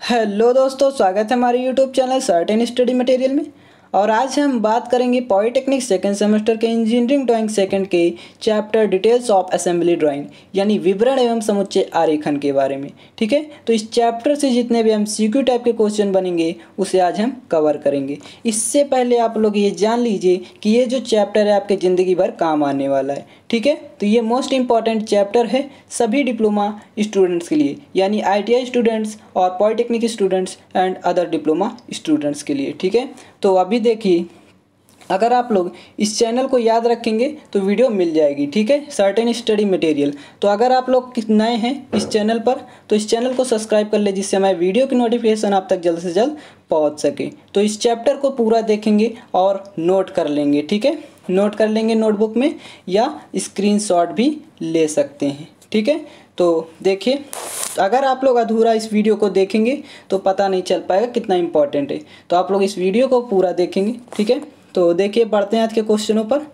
Hello दोस्तों, स्वागत है हमारे YouTube channel certain study material में। और आज हम बात करेंगे पॉलिटेक्निक सेकंड सेमेस्टर के इंजीनियरिंग ड्राइंग सेकंड के chapter details of assembly drawing यानी विवरण एवं समुच्चय आरेखन के बारे में। ठीक है, तो इस चैप्टर से जितने भी एमसीक्यू टाइप के क्वेश्चन बनेंगे उसे आज हम कवर करेंगे। इससे पहले आप लोग ये जान लीजिए कि ये जो चैप्टर है आपके ज़िंदगी भर काम आने वाला है। ठीक है, तो ये मोस्ट इंपॉर्टेंट चैप्टर है सभी डिप्लोमा स्टूडेंट्स के लिए, यानी आईटीआई स्टूडेंट्स और polytechnic students and other diploma students के लिए। ठीक है, तो अभी देखिए, अगर आप लोग इस चैनल को याद रखेंगे तो वीडियो मिल जाएगी। ठीक है, सर्टेन स्टडी मटेरियल। तो अगर आप लोग नए हैं इस चैनल पर तो इस चैनल को सब्सक्राइब कर ले, जिससे हमारे वीडियो की नोटिफिकेशन आप तक जल्द से जल्द पहुंच सके। तो इस चैप्टर को पूरा देखेंगे और नोट कर लेंगे। ठीक है, नोट कर लेंगे नोटबुक में या स्क्रीनशॉट भी ले सकते हैं। ठीक है, तो देखिए, अगर आप लोग अधूरा इस वीडियो को देखेंगे तो पता नहीं चल पाएगा कितना इम्पोर्टेंट है। तो आप लोग इस वीडियो को पूरा देखेंगे। ठीक है, तो देखिए, बढ़ते हैं आज के क्वेश्चनों पर।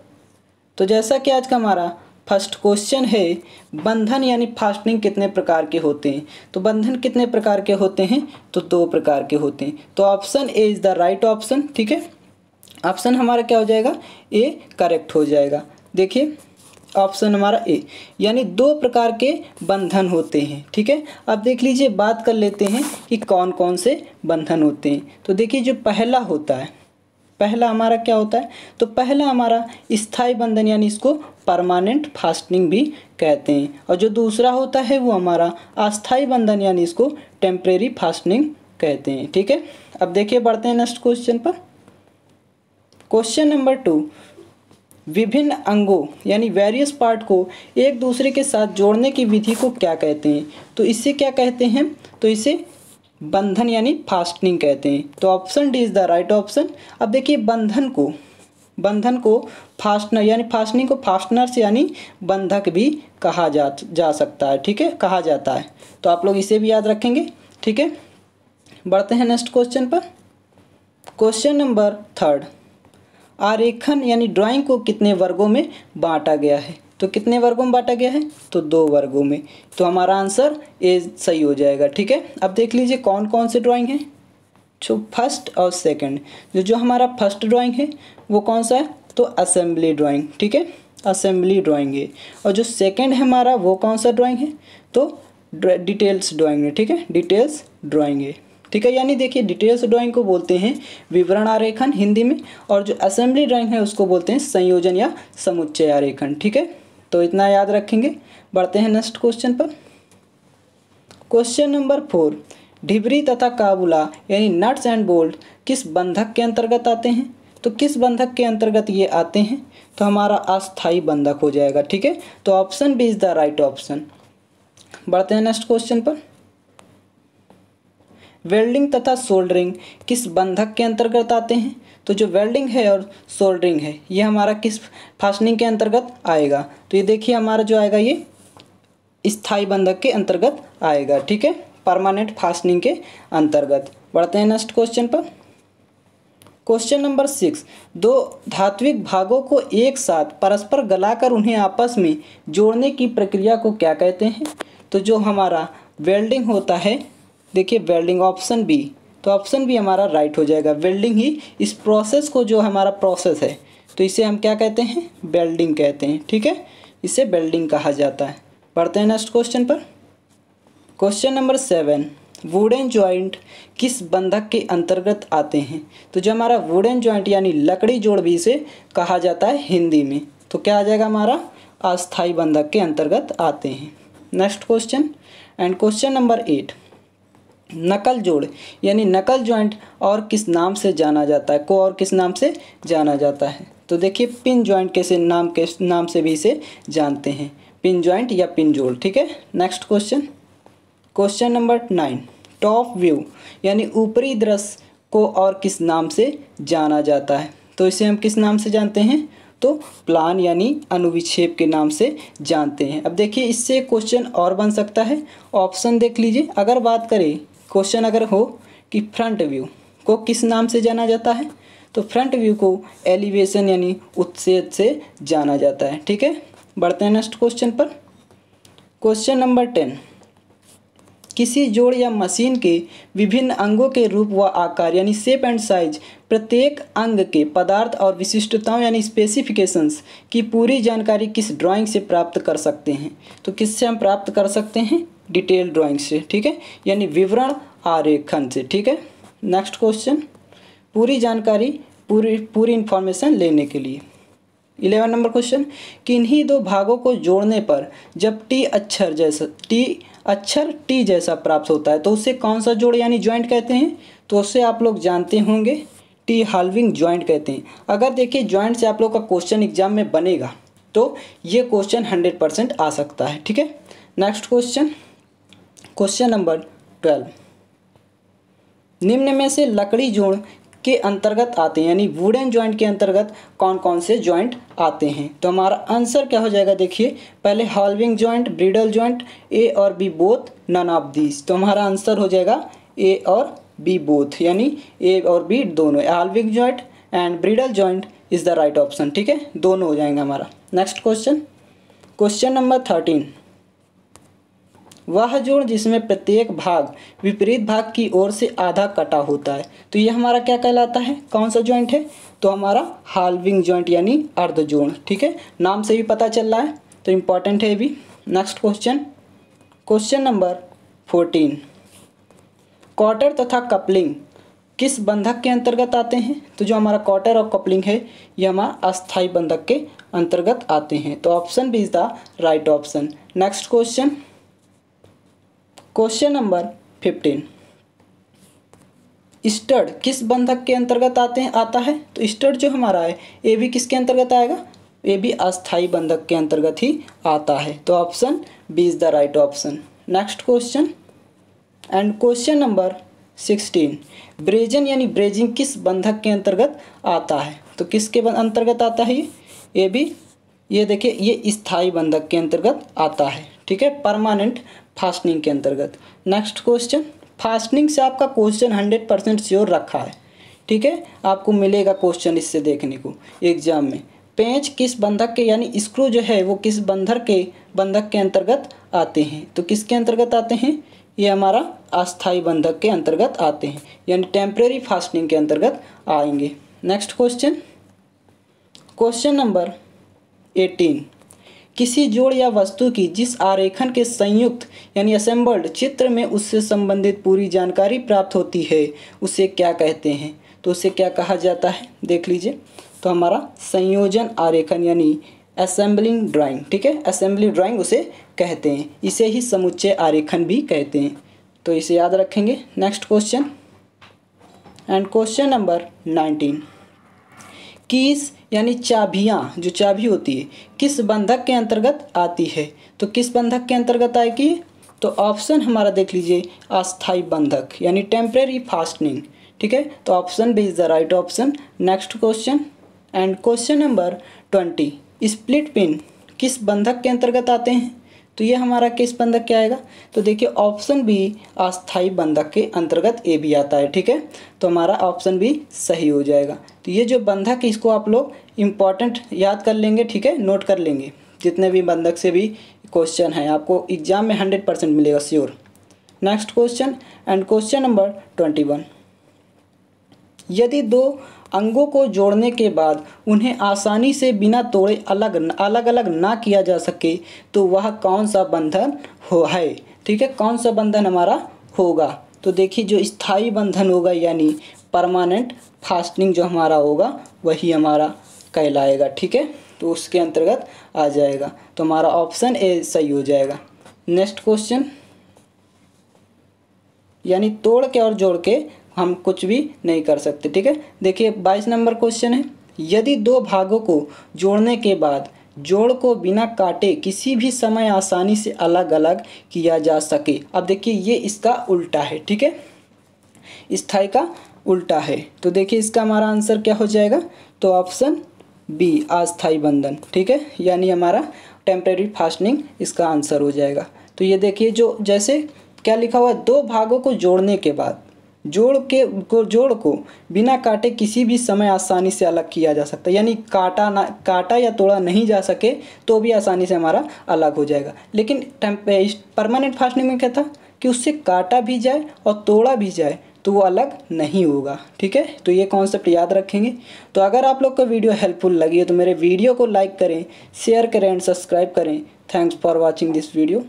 तो जैसा कि आज का हमारा फर्स्ट क्वेश्चन है, बंधन यानी फास्टनिंग कितने प्रकार के होते हैं। तो बंधन कितने प्रकार के होते हैं, तो 2 प्रकार के होते हैं। तो option A is the right option. ठीक है, ऑप्शन हमारा क्या हो जाएगा, ए करेक्ट हो जाएगा। देखिए, ऑप्शन हमारा ए, यानी 2 प्रकार के बंधन होते हैं। ठीक है, अब देख लीजिए, बात कर लेते हैं कि कौन कौन से बंधन होते हैं। तो देखिए, जो पहला होता है, पहला हमारा क्या होता है, तो पहला हमारा स्थायी बंधन यानी इसको परमानेंट फास्टनिंग भी कहते हैं। और जो दूसरा होता है वो हमारा अस्थायी बंधन यानी इसको टेम्परेरी फास्टनिंग कहते हैं। ठीक है, अब देखिए, बढ़ते हैं नेक्स्ट क्वेश्चन पर। क्वेश्चन नंबर 2, विभिन्न अंगों यानी वेरियस पार्ट को एक दूसरे के साथ जोड़ने की विधि को क्या कहते हैं। तो इसे क्या कहते हैं, तो इसे बंधन यानी फास्टनिंग कहते हैं। तो option D is the right option. अब देखिए, बंधन को फास्टनर यानी फास्टनिंग को फास्टनर्स यानी बंधक भी कहा जा सकता है। ठीक है, कहा जाता है। तो आप लोग इसे भी याद रखेंगे। ठीक है, बढ़ते हैं नेक्स्ट क्वेश्चन पर। क्वेश्चन नंबर 3, आरेखन यानी ड्राइंग को कितने वर्गों में बांटा गया है। तो कितने वर्गों में बांटा गया है, तो 2 वर्गों में। तो हमारा आंसर ए सही हो जाएगा। ठीक है, अब देख लीजिए कौन कौन से ड्राइंग है। जो फर्स्ट और सेकंड, जो हमारा फर्स्ट ड्राइंग है वो कौन सा है, तो असेंबली ड्राइंग। ठीक है, असेंबली ड्राइंग है। और जो सेकंड है हमारा वो कौन सा ड्राइंग है, तो डिटेल्स ड्राइंग है। ठीक है, डिटेल्स ड्राइंग है। ठीक है, यानी देखिए, डिटेल्स ड्राइंग को बोलते हैं विवरण आरेखन हिंदी में, और जो असेंबली ड्राइंग है उसको बोलते हैं संयोजन या समुच्चय आरेखन। ठीक है, तो इतना याद रखेंगे। बढ़ते हैं नेक्स्ट क्वेश्चन पर। क्वेश्चन नंबर 4, ढिबरी तथा काबुला यानी नट्स एंड बोल्ट किस बंधक के अंतर्गत आते हैं। तो किस बंधक के अंतर्गत ये आते हैं, तो हमारा अस्थायी बंधक हो जाएगा। ठीक है, तो option B is the right option. बढ़ते हैं नेक्स्ट क्वेश्चन पर। वेल्डिंग तथा सोल्डरिंग किस बंधक के अंतर्गत आते हैं। तो जो वेल्डिंग है और सोल्डरिंग है ये हमारा किस फास्टनिंग के अंतर्गत आएगा। तो ये देखिए, हमारा जो आएगा ये स्थायी बंधक के अंतर्गत आएगा। ठीक है, परमानेंट फास्टनिंग के अंतर्गत। बढ़ते हैं नेक्स्ट क्वेश्चन पर। क्वेश्चन नंबर 6, 2 धात्विक भागों को एक साथ परस्पर गलाकर उन्हें आपस में जोड़ने की प्रक्रिया को क्या कहते हैं। तो जो हमारा वेल्डिंग होता है, देखिए वेल्डिंग, ऑप्शन बी। तो ऑप्शन बी हमारा राइट हो जाएगा। वेल्डिंग ही इस प्रोसेस को, जो हमारा प्रोसेस है, तो इसे हम क्या कहते हैं, वेल्डिंग कहते हैं। ठीक है, इसे वेल्डिंग कहा जाता है। बढ़ते हैं नेक्स्ट क्वेश्चन पर। क्वेश्चन नंबर 7, वुडन जॉइंट किस बंधक के अंतर्गत आते हैं। तो जो हमारा वुडन जॉइंट यानी लकड़ी जोड़ भी इसे कहा जाता है हिंदी में। तो क्या आ जाएगा, हमारा अस्थायी बंधक के अंतर्गत आते हैं। Next question and question number 8, नकल जोड़ यानी नकल जॉइंट और किस नाम से जाना जाता है, को और किस नाम से जाना जाता है। तो देखिए, पिन जॉइंट के नाम से भी इसे जानते हैं, पिन जॉइंट या पिन जोड़। ठीक है, next question, question number 9, top view यानी ऊपरी दृश्य को और किस नाम से जाना जाता है। तो इसे हम किस नाम से जानते हैं, तो प्लान यानी अनुविक्षेप के नाम से जानते हैं। अब देखिए, इससे क्वेश्चन और बन सकता है। ऑप्शन देख लीजिए, अगर बात करें, क्वेश्चन अगर हो कि फ्रंट व्यू को किस नाम से जाना जाता है, तो फ्रंट व्यू को एलिवेशन यानी उत्सेद से जाना जाता है। ठीक है, बढ़ते हैं नेक्स्ट क्वेश्चन पर। क्वेश्चन नंबर 10, किसी जोड़ या मशीन के विभिन्न अंगों के रूप व आकार यानी शेप एंड साइज, प्रत्येक अंग के पदार्थ और विशिष्टताओं यानी स्पेसिफिकेशंस की पूरी जानकारी किस ड्राइंग से प्राप्त कर सकते हैं? तो किससे हम प्राप्त कर सकते हैं? डिटेल ड्राइंग से, ठीक है, यानी विवरण आरेखन से, ठीक है। नेक्स्ट क्वेश्चन, पूरी जानकारी पूरी इंफॉर्मेशन लेने के लिए 11 नंबर क्वेश्चन, किन्हीं दो भागों को जोड़ने पर जब टी अक्षर टी जैसा प्राप्त होता है तो उसे कौन सा जोड़ यानी ज्वाइंट कहते हैं? तो उससे आप लोग जानते होंगे टी हाल्विंग ज्वाइंट कहते हैं। अगर देखिए ज्वाइंट से आप लोग का क्वेश्चन एग्जाम में बनेगा तो ये क्वेश्चन 100% आ सकता है, ठीक है। नेक्स्ट क्वेश्चन, क्वेश्चन नंबर 12, निम्न में से लकड़ी जोड़ के अंतर्गत आते हैं यानी वुडन जॉइंट के अंतर्गत कौन कौन से जॉइंट आते हैं? तो हमारा आंसर क्या हो जाएगा? देखिए पहले halving joint, bridle joint, A और B both, none of these. तो हमारा आंसर हो जाएगा ए और बी बोथ, यानी ए और बी दोनों। Halving joint and bridle joint is the right option, ठीक है, दोनों हो जाएंगे हमारा। नेक्स्ट क्वेश्चन, क्वेश्चन नंबर 13, वह जोड़ जिसमें प्रत्येक भाग विपरीत भाग की ओर से आधा कटा होता है, तो ये हमारा क्या कहलाता है? कौन सा जॉइंट है? तो हमारा हाल्विंग जॉइंट यानी अर्ध जोड़, ठीक है, नाम से भी पता चल रहा है तो इम्पॉर्टेंट है भी। Next question, question number 14, quarter तथा कपलिंग किस बंधक के अंतर्गत आते हैं? तो जो हमारा क्वार्टर और कपलिंग है ये हमारा अस्थायी बंधक के अंतर्गत आते हैं, तो option B is the right option. Next question, question number 15, stud किस बंधक के अंतर्गत आता है? तो स्टड जो हमारा है ये भी किसके अंतर्गत आएगा? ये भी अस्थायी बंधक के अंतर्गत ही आता है, तो option B is the right option. Next question and question number 16, brazen यानी ब्रेजिंग किस बंधक के अंतर्गत आता है? तो किसके अंतर्गत आता है ये भी ये देखिए ये स्थायी बंधक के अंतर्गत आता है, ठीक है, परमानेंट फास्टनिंग के अंतर्गत। नेक्स्ट क्वेश्चन, फास्टनिंग से आपका क्वेश्चन 100% श्योर रखा है, ठीक है, आपको मिलेगा क्वेश्चन इससे देखने को एग्जाम में। पेंच किस बंधक के यानी स्क्रू जो है वो किस बंधक के अंतर्गत आते हैं? तो किसके अंतर्गत आते हैं? ये हमारा अस्थायी बंधक के अंतर्गत आते हैं, यानी टेम्परेरी फास्टनिंग के अंतर्गत आएंगे। नेक्स्ट क्वेश्चन, क्वेश्चन नंबर 18, किसी जोड़ या वस्तु की जिस आरेखन के संयुक्त यानी असेंबल्ड चित्र में उससे संबंधित पूरी जानकारी प्राप्त होती है उसे क्या कहते हैं? तो उसे क्या कहा जाता है? देख लीजिए, तो हमारा संयोजन आरेखन यानी असेंबलिंग ड्राइंग, ठीक है, असेंबली ड्राइंग उसे कहते हैं, इसे ही समुच्चय आरेखन भी कहते हैं, तो इसे याद रखेंगे। Next question and question number 19, keys यानी चाबियाँ, जो चाबी होती है किस बंधक के अंतर्गत आती है? तो किस बंधक के अंतर्गत आएगी? तो ऑप्शन हमारा देख लीजिए अस्थायी बंधक यानी टेम्परेरी फास्टनिंग, ठीक है, तो option B is the right option. Next question and question number 20, split pin किस बंधक के अंतर्गत आते हैं? तो ये हमारा किस बंधक क्या आएगा? तो देखिए ऑप्शन बी अस्थायी बंधक के अंतर्गत ए भी आता है, ठीक है, तो हमारा ऑप्शन बी सही हो जाएगा। तो ये जो बंधक है इसको आप लोग इम्पॉर्टेंट याद कर लेंगे, ठीक है, नोट कर लेंगे, जितने भी बंधक से भी क्वेश्चन है आपको एग्जाम में 100% मिलेगा sure. Next question and question number 21, यदि दो अंगों को जोड़ने के बाद उन्हें आसानी से बिना तोड़े अलग अलग ना किया जा सके तो वह कौन सा बंधन है? ठीक है, कौन सा बंधन हमारा होगा? तो देखिए जो स्थायी बंधन होगा यानी परमानेंट फास्टनिंग जो हमारा होगा वही हमारा कहलाएगा, ठीक है, तो उसके अंतर्गत आ जाएगा, तो हमारा ऑप्शन ए सही हो जाएगा। नेक्स्ट क्वेश्चन, यानी तोड़ के और जोड़ के हम कुछ भी नहीं कर सकते, ठीक है। देखिए 22 नंबर क्वेश्चन है, यदि दो भागों को जोड़ने के बाद जोड़ को बिना काटे किसी भी समय आसानी से अलग अलग किया जा सके। अब देखिए ये इसका उल्टा है, ठीक है, स्थायी का उल्टा है, तो देखिए इसका हमारा आंसर क्या हो जाएगा? तो ऑप्शन बी अस्थायी बंधन, ठीक है, यानी हमारा टेम्परेरी फास्टनिंग इसका आंसर हो जाएगा। तो ये देखिए जो जैसे क्या लिखा हुआ है, दो भागों को जोड़ने के बाद जोड़ को बिना काटे किसी भी समय आसानी से अलग किया जा सकता है, यानी काटा या तोड़ा नहीं जा सके तो भी आसानी से हमारा अलग हो जाएगा। लेकिन परमानेंट फास्टनिंग में क्या था कि उससे काटा भी जाए और तोड़ा भी जाए तो वो अलग नहीं होगा। ठीक है, तो ये कॉन्सेप्ट याद रखेंगे। तो अगर आप लोग को वीडियो हेल्पफुल लगी है तो मेरे वीडियो को लाइक करें, शेयर करें एंड सब्सक्राइब करें। Thanks for watching this video.